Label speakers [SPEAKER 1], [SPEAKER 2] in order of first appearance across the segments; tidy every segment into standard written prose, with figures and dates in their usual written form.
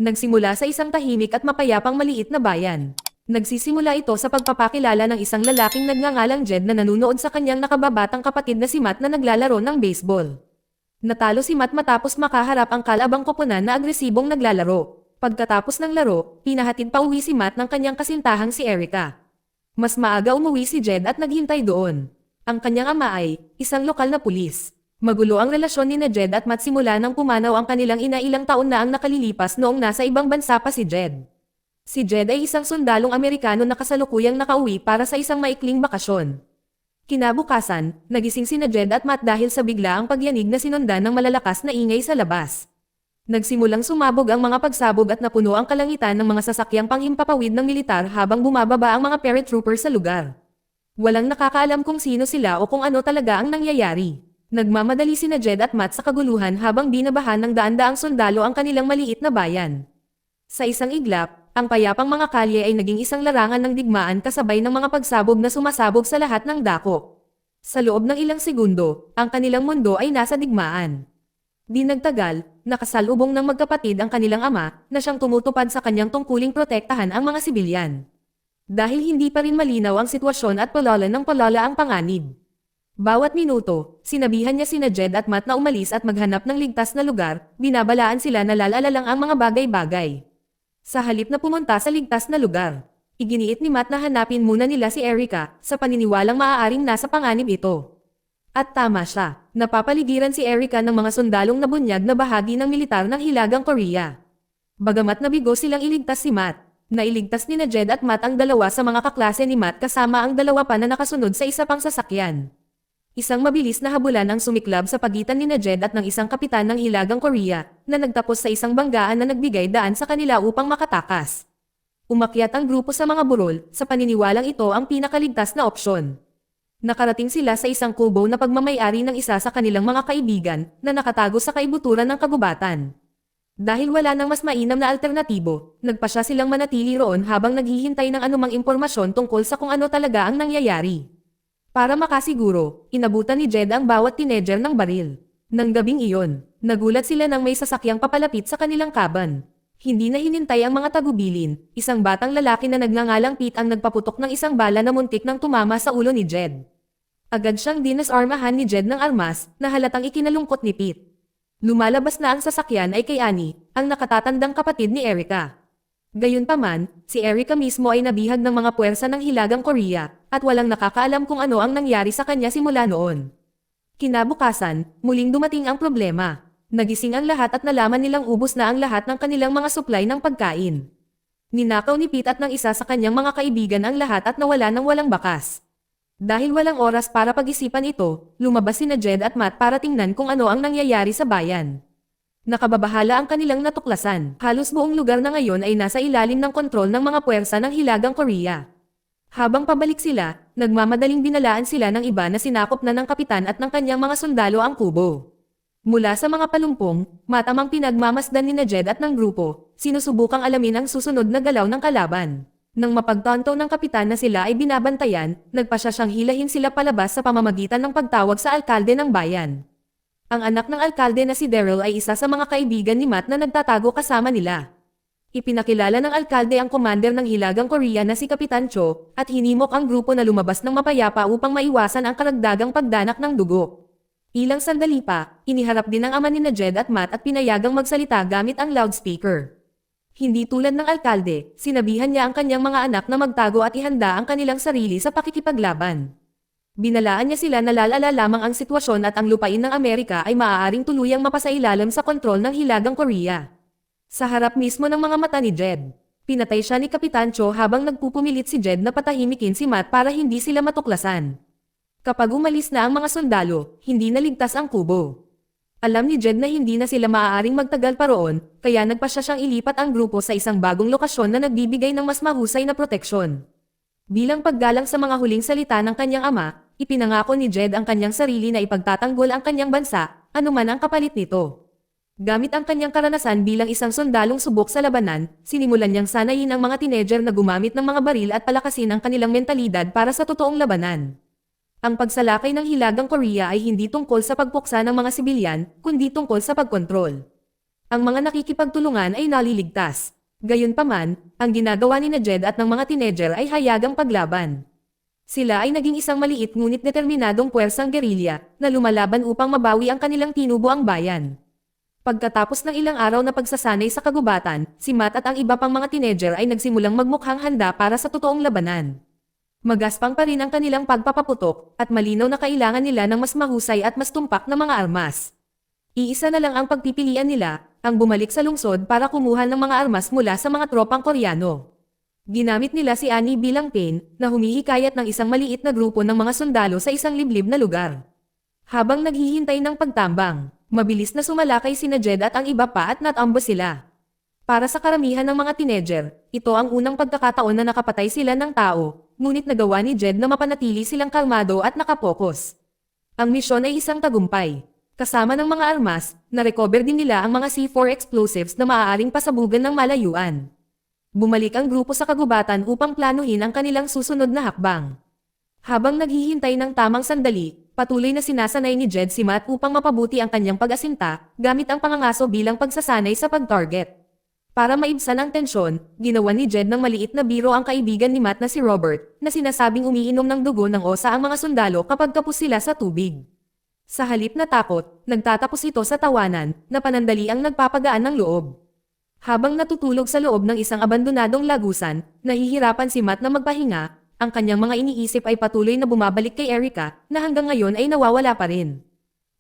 [SPEAKER 1] Nagsimula sa isang tahimik at mapayapang maliit na bayan. Nagsisimula ito sa pagpapakilala ng isang lalaking nagngangalang Jed na nanunood sa kanyang nakababatang kapatid na si Matt na naglalaro ng baseball. Natalo si Matt matapos makaharap ang kalabang koponan na agresibong naglalaro. Pagkatapos ng laro, pinahatid pa uwi si Matt ng kanyang kasintahang si Erica. Mas maaga umuwi si Jed at naghintay doon. Ang kanyang ama ay isang lokal na pulis. Magulo ang relasyon ni Jed at Matt simula nang pumanaw ang kanilang ina, ilang taon na ang nakalilipas noong nasa ibang bansa pa si Jed. Si Jed ay isang sundalong Amerikano na kasalukuyang nakauwi para sa isang maikling bakasyon. Kinabukasan, nagising si Jed at Matt dahil sa biglaang pagyanig na sinundan ng malalakas na ingay sa labas. Nagsimulang sumabog ang mga pagsabog at napuno ang kalangitan ng mga sasakyang panghimpapawid ng militar habang bumababa ang mga paratroopers sa lugar. Walang nakakaalam kung sino sila o kung ano talaga ang nangyayari. Nagmamadali si Jed at Matt sa kaguluhan habang binabahan ng daan-daang sundalo ang kanilang maliit na bayan. Sa isang iglap, ang payapang mga kalye ay naging isang larangan ng digmaan kasabay ng mga pagsabog na sumasabog sa lahat ng dako. Sa loob ng ilang segundo, ang kanilang mundo ay nasa digmaan. Di nagtagal, nakasalubong ng magkapatid ang kanilang ama na siyang tumutupad sa kanyang tungkuling protektahan ang mga sibilyan. Dahil hindi pa rin malinaw ang sitwasyon at palala ng palala ang panganib. Bawat minuto, sinabihan niya sina Jed at Matt na umalis at maghanap ng ligtas na lugar, binabalaan sila na lalala lang ang mga bagay-bagay. Sa halip na pumunta sa ligtas na lugar, iginiit ni Matt na hanapin muna nila si Erica, sa paniniwalang maaaring nasa panganib ito. At tama siya, napapaligiran si Erica ng mga sundalong nabunyag na bahagi ng militar ng Hilagang Korea. Bagamat nabigo silang iligtas si Matt, nailigtas ni Jed at Matt ang dalawa sa mga kaklase ni Matt kasama ang dalawa pa na nakasunod sa isa pang sasakyan. Isang mabilis na habulan ang sumiklab sa pagitan ni Jed at ng isang kapitan ng Hilagang Korea na nagtapos sa isang banggaan na nagbigay daan sa kanila upang makatakas. Umakyat ang grupo sa mga burol, sa paniniwalang ito ang pinakaligtas na opsyon. Nakarating sila sa isang kubo na pagmamayari ng isa sa kanilang mga kaibigan na nakatago sa kaibuturan ng kagubatan. Dahil wala nang mas mainam na alternatibo, nagpasya silang manatili roon habang naghihintay ng anumang impormasyon tungkol sa kung ano talaga ang nangyayari. Para makasiguro, inabutan ni Jed ang bawat teenager ng baril. Nang gabing iyon, nagulat sila nang may sasakyang papalapit sa kanilang kaban. Hindi na hinintay ang mga tagubilin, isang batang lalaki na nagngangalang Pete ang nagpaputok ng isang bala na muntik nang tumama sa ulo ni Jed. Agad siyang dinasarmahan ni Jed ng armas na halatang ikinalungkot ni Pete. Lumalabas na ang sasakyan ay kay Annie, ang nakatatandang kapatid ni Erica. Gayunpaman, si Erica mismo ay nabihag ng mga puwersa ng Hilagang Korea, at walang nakakaalam kung ano ang nangyari sa kanya simula noon. Kinabukasan, muling dumating ang problema. Nagising ang lahat at nalaman nilang ubos na ang lahat ng kanilang mga supply ng pagkain. Ninakaw ni Pete at ng isa sa kanyang mga kaibigan ang lahat at nawala ng walang bakas. Dahil walang oras para pag-isipan ito, lumabas sina Jed at Matt para tingnan kung ano ang nangyayari sa bayan. Nakababahala ang kanilang natuklasan. Halos buong lugar na ngayon ay nasa ilalim ng kontrol ng mga puwersa ng Hilagang Korea. Habang pabalik sila, nagmamadaling binalaan sila ng iba na sinakop na ng kapitan at ng kanyang mga sundalo ang kubo. Mula sa mga palumpong, matamang pinagmamasdan ni Jed at ng grupo, sinusubukang alamin ang susunod na galaw ng kalaban. Nang mapagtanto ng kapitan na sila ay binabantayan, nagpasya siyang hilahin sila palabas sa pamamagitan ng pagtawag sa alkalde ng bayan. Ang anak ng alkalde na si Daryl ay isa sa mga kaibigan ni Matt na nagtatago kasama nila. Ipinakilala ng alkalde ang commander ng Hilagang Korea na si Kapitan Cho, at hinimok ang grupo na lumabas ng mapayapa upang maiwasan ang karagdagang pagdanak ng dugo. Ilang sandali pa, iniharap din ng ama ni Jed at Matt at pinayagang magsalita gamit ang loudspeaker. Hindi tulad ng alkalde, sinabihan niya ang kanyang mga anak na magtago at ihanda ang kanilang sarili sa pakikipaglaban. Binalaan niya sila na lalala lamang ang sitwasyon at ang lupain ng Amerika ay maaaring tuluyang mapasailalim sa kontrol ng Hilagang Korea. Sa harap mismo ng mga mata ni Jed, pinatay siya ni Kapitan Cho habang nagpupumilit si Jed na patahimikin si Matt para hindi sila matuklasan. Kapag umalis na ang mga sundalo, hindi naligtas ang kubo. Alam ni Jed na hindi na sila maaaring magtagal pa roon, kaya nagpasya siyang ilipat ang grupo sa isang bagong lokasyon na nagbibigay ng mas mahusay na proteksyon. Bilang paggalang sa mga huling salita ng kanyang ama, ipinangako ni Jed ang kanyang sarili na ipagtatanggol ang kanyang bansa, anuman ang kapalit nito. Gamit ang kanyang karanasan bilang isang sundalong subok sa labanan, sinimulan niyang sanayin ang mga teenager na gumamit ng mga baril at palakasin ang kanilang mentalidad para sa totoong labanan. Ang pagsalakay ng Hilagang Korea ay hindi tungkol sa pagpuksa ng mga sibilyan, kundi tungkol sa pagkontrol. Ang mga nakikipagtulungan ay naliligtas. Gayunpaman, ang ginagawa ni Jed at ng mga teenager ay hayagang paglaban. Sila ay naging isang maliit ngunit determinadong puwersang gerilya na lumalaban upang mabawi ang kanilang tinubuang bayan. Pagkatapos ng ilang araw na pagsasanay sa kagubatan, si Matt at ang iba pang mga teenager ay nagsimulang magmukhang handa para sa totoong labanan. Magaspang pa rin ang kanilang pagpapaputok, at malinaw na kailangan nila ng mas mahusay at mas tumpak na mga armas. Iisa na lang ang pagpipilian nila, ang bumalik sa lungsod para kumuha ng mga armas mula sa mga tropang Koreano. Ginamit nila si Annie bilang pain, na humihikayat ng isang maliit na grupo ng mga sundalo sa isang liblib na lugar. Habang naghihintay ng pagtambang, mabilis na sumalakay sina Jed at ang iba pa at natambo sila. Para sa karamihan ng mga teenager, ito ang unang pagkakataon na nakapatay sila ng tao, ngunit nagawa ni Jed na mapanatili silang kalmado at nakapokus. Ang misyon ay isang tagumpay. Kasama ng mga armas, na-recover din nila ang mga C4 explosives na maaaring pasabugan ng malayuan. Bumalik ang grupo sa kagubatan upang planuhin ang kanilang susunod na hakbang. Habang naghihintay ng tamang sandali, patuloy na sinasanay ni Jed si Matt upang mapabuti ang kanyang pag-asinta, gamit ang pangangaso bilang pagsasanay sa pag-target. Para maibsan ang tensyon, ginawa ni Jed ng maliit na biro ang kaibigan ni Matt na si Robert, na sinasabing umiinom ng dugo ng osa ang mga sundalo kapag kapos sila sa tubig. Sa halip na takot, nagtatapos ito sa tawanan, na panandali ang nagpapagaan ng loob. Habang natutulog sa loob ng isang abandonadong lagusan, nahihirapan si Matt na magpahinga, ang kanyang mga iniisip ay patuloy na bumabalik kay Erica, na hanggang ngayon ay nawawala pa rin.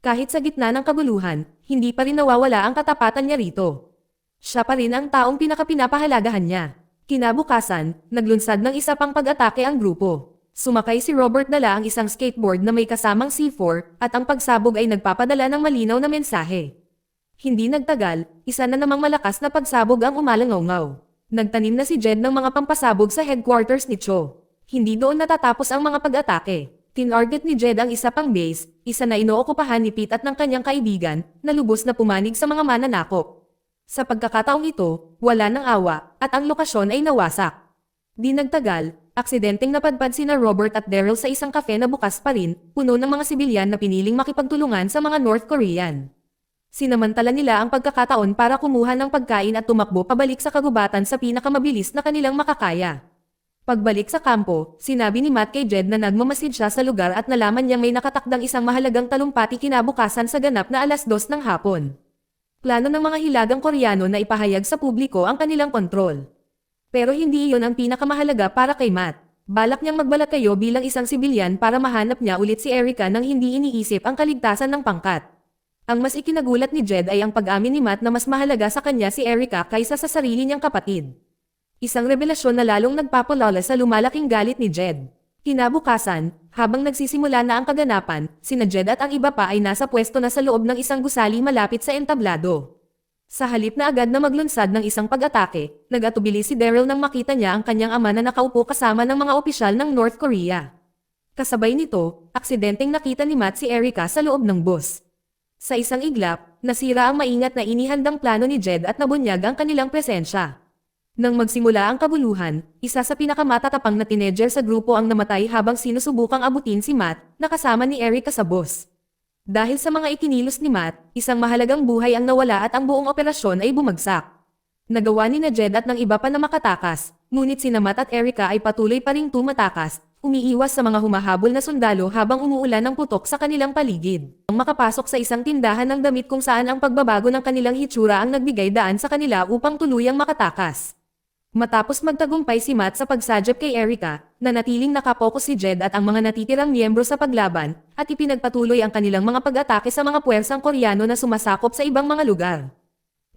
[SPEAKER 1] Kahit sa gitna ng kaguluhan, hindi pa rin nawawala ang katapatan niya rito. Siya pa rin ang taong pinakapinapahalagahan niya. Kinabukasan, naglunsad ng isa pang pag-atake ang grupo. Sumakay si Robert dala ang isang skateboard na may kasamang C4, at ang pagsabog ay nagpapadala ng malinaw na mensahe. Hindi nagtagal, isa na namang malakas na pagsabog ang umalangaw-ngaw. Nagtanim na si Jed ng mga pampasabog sa headquarters ni Cho. Hindi doon natatapos ang mga pag-atake. Tinarget ni Jed ang isa pang base, isa na inookupahan ni Pete at ng kanyang kaibigan, na lubos na pumanig sa mga mananakop. Sa pagkakataong ito, wala ng awa, at ang lokasyon ay nawasak. Di nagtagal, aksidenteng napadpad sina Robert at Daryl sa isang kafe na bukas pa rin, puno ng mga sibilyan na piniling makipagtulungan sa mga North Korean. Sinamantala nila ang pagkakataon para kumuha ng pagkain at tumakbo pabalik sa kagubatan sa pinakamabilis na kanilang makakaya. Pagbalik sa kampo, sinabi ni Matt kay Jed na nagmamasid siya sa lugar at nalaman niyang may nakatakdang isang mahalagang talumpati kinabukasan sa ganap na 2:00 ng hapon. Plano ng mga hilagang Koreano na ipahayag sa publiko ang kanilang kontrol. Pero hindi iyon ang pinakamahalaga para kay Matt. Balak niyang magbalakayo bilang isang sibilyan para mahanap niya ulit si Erica nang hindi iniisip ang kaligtasan ng pangkat. Ang mas ikinagulat ni Jed ay ang pag-amin ni Matt na mas mahalaga sa kanya si Erica kaysa sa sarili niyang kapatid. Isang revelasyon na lalong nagpapalala sa lumalaking galit ni Jed. Kinabukasan, habang nagsisimula na ang kaganapan, sina Jed at ang iba pa ay nasa pwesto na sa loob ng isang gusali malapit sa entablado. Sa halip na agad na maglunsad ng isang pag-atake, nag-atubili si Daryl nang makita niya ang kanyang ama na nakaupo kasama ng mga opisyal ng North Korea. Kasabay nito, aksidenteng nakita ni Matt si Erica sa loob ng bus. Sa isang iglap, nasira ang maingat na inihandang plano ni Jed at nabunyag ang kanilang presensya. Nang magsimula ang kabuluhan, isa sa pinakamatatapang na teenager sa grupo ang namatay habang sinusubukang abutin si Matt, na kasama ni Erica sa bus. Dahil sa mga ikinilos ni Matt, isang mahalagang buhay ang nawala at ang buong operasyon ay bumagsak. Nagawa ni Jed at ng iba pa na makatakas, ngunit sina Matt at Erica ay patuloy pa ring tumatakas, umiiwas sa mga humahabol na sundalo habang umuulan ng putok sa kanilang paligid. Ang makapasok sa isang tindahan ng damit kung saan ang pagbabago ng kanilang hitsura ang nagbigay daan sa kanila upang tuluyang makatakas. Matapos magtagumpay si Matt sa pagsadyap kay Erica, nanatiling nakapokus si Jed at ang mga natitirang miyembro sa paglaban, at ipinagpatuloy ang kanilang mga pag-atake sa mga puwersang Koreano na sumasakop sa ibang mga lugar.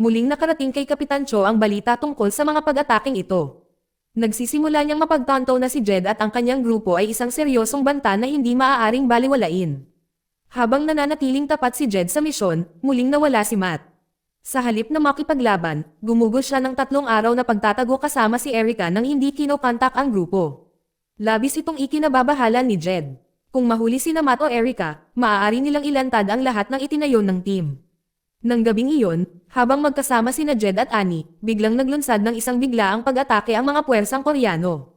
[SPEAKER 1] Muling nakarating kay Kapitan Cho ang balita tungkol sa mga pag-ataking ito. Nagsisimula niyang mapagtanto na si Jed at ang kanyang grupo ay isang seryosong banta na hindi maaaring baliwalain. Habang nananatiling tapat si Jed sa misyon, muling nawala si Matt. Sa halip na makipaglaban, gumugol siya ng 3 araw na pagtatago kasama si Erica nang hindi kinokontak ang grupo. Labis itong ikinababahala ni Jed. Kung mahuli sina Matt o Erica, maaari nilang ilantad ang lahat ng itinayo ng team. Nang gabing iyon, habang magkasama sina Jed at Annie, biglang naglunsad ng isang biglaang pag-atake ang mga puwersang Koreano.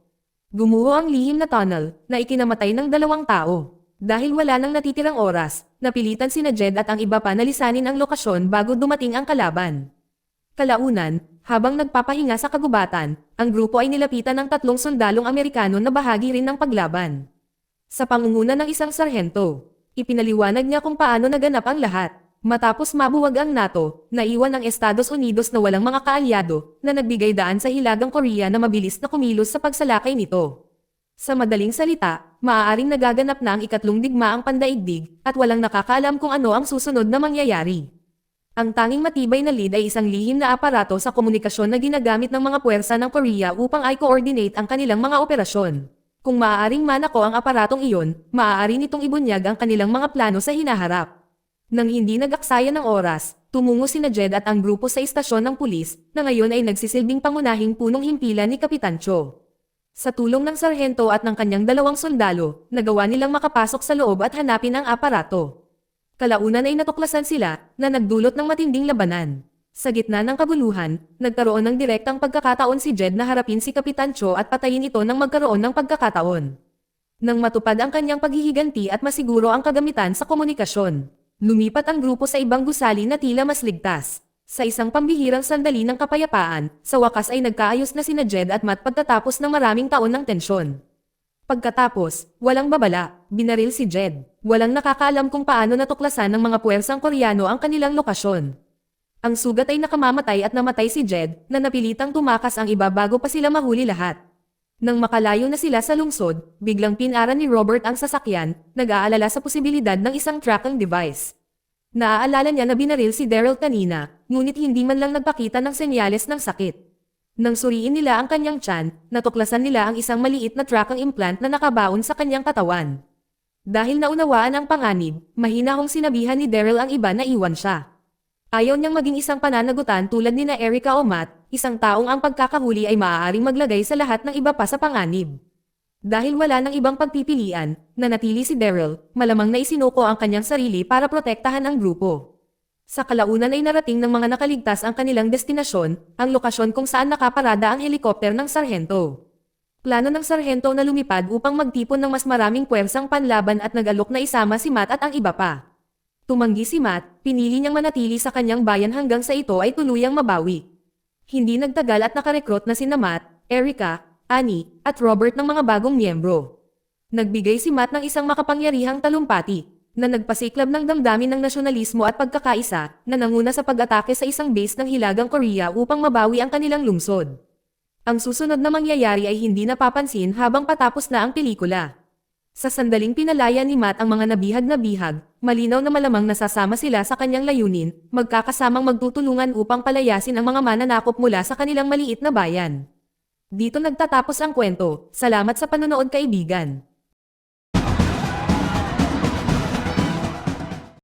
[SPEAKER 1] Gumuho ang lihim na tunnel, na ikinamatay ng 2 tao. Dahil wala nang natitirang oras, napilitan sina Jed at ang iba pa na lisanin ang lokasyon bago dumating ang kalaban. Kalaunan, habang nagpapahinga sa kagubatan, ang grupo ay nilapitan ng 3 sundalong Amerikano na bahagi rin ng paglaban. Sa pangunguna ng isang sarhento, ipinaliwanag niya kung paano naganap ang lahat. Matapos mabuwag ang NATO, naiwan ang Estados Unidos na walang mga kaalyado na nagbigay daan sa Hilagang Korea na mabilis na kumilos sa pagsalakay nito. Sa madaling salita, maaaring nagaganap na ang ikatlong digmaang pandaigdig at walang nakakaalam kung ano ang susunod na mangyayari. Ang tanging matibay na lead ay isang lihim na aparato sa komunikasyon na ginagamit ng mga puwersa ng Korea upang i-coordinate ang kanilang mga operasyon. Kung maaaring manako ang aparatong iyon, maaari nitong ibunyag ang kanilang mga plano sa hinaharap. Nang hindi nag-aksaya ng oras, tumungo sina Jed at ang grupo sa istasyon ng pulis, na ngayon ay nagsisilbing pangunahing punong himpilan ni Kapitan Cho. Sa tulong ng sarhento at ng kanyang 2 sundalo, nagawa nilang makapasok sa loob at hanapin ang aparato. Kalaunan ay natuklasan sila, na nagdulot ng matinding labanan. Sa gitna ng kaguluhan, nagkaroon ng direktang pagkakataon si Jed na harapin si Kapitan Cho at patayin ito nang magkaroon ng pagkakataon. Nang matupad ang kanyang paghihiganti at masiguro ang kagamitan sa komunikasyon, lumipat ang grupo sa ibang gusali na tila mas ligtas. Sa isang pambihirang sandali ng kapayapaan, sa wakas ay nagkaayos na sina Jed at Matt pagkatapos ng maraming taon ng tensyon. Pagkatapos, walang babala, binaril si Jed. Walang nakakaalam kung paano natuklasan ng mga puwersang Koreano ang kanilang lokasyon. Ang sugat ay nakamamatay at namatay si Jed, na napilitang tumakas ang iba bago pa sila mahuli lahat. Nang makalayo na sila sa lungsod, biglang pinara ni Robert ang sasakyan, nag-aalala sa posibilidad ng isang tracking device. Naaalala niya na binaril si Daryl kanina, ngunit hindi man lang nagpakita ng senyales ng sakit. Nang suriin nila ang kanyang tiyan, natuklasan nila ang isang maliit na tracking implant na nakabaon sa kanyang katawan. Dahil naunawaan ang panganib, mahinahong sinabihan ni Daryl ang iba na iwan siya. Ayaw niyang maging isang pananagutan tulad ni na Erica o Matt, isang taong ang pagkakahuli ay maaaring maglagay sa lahat ng iba pa sa panganib. Dahil wala ng ibang pagpipilian, nanatili si Daryl, malamang na isinuko ang kanyang sarili para protektahan ang grupo. Sa kalaunan ay narating ng mga nakaligtas ang kanilang destinasyon, ang lokasyon kung saan nakaparada ang helikopter ng sarhento. Plano ng sarhento na lumipad upang magtipon ng mas maraming puwersang panlaban at nag-alok na isama si Matt at ang iba pa. Tumanggi si Matt, pinili niyang manatili sa kanyang bayan hanggang sa ito ay tuluyang mabawi. Hindi nagtagal at nakarekrut na sina Matt, Erica, Annie, at Robert ng mga bagong miyembro. Nagbigay si Matt ng isang makapangyarihang talumpati, na nagpasiklab ng damdamin ng nasyonalismo at pagkakaisa, na nanguna sa pag-atake sa isang base ng Hilagang Korea upang mabawi ang kanilang lungsod. Ang susunod na mangyayari ay hindi napapansin habang patapos na ang pelikula. Sa sandaling pinalaya ni Matt ang mga nabihag na bihag, malinaw na malamang nasasama sila sa kanyang layunin, magkakasamang magtutulungan upang palayasin ang mga mananakop mula sa kanilang maliit na bayan. Dito nagtatapos ang kwento. Salamat sa panonood kaibigan.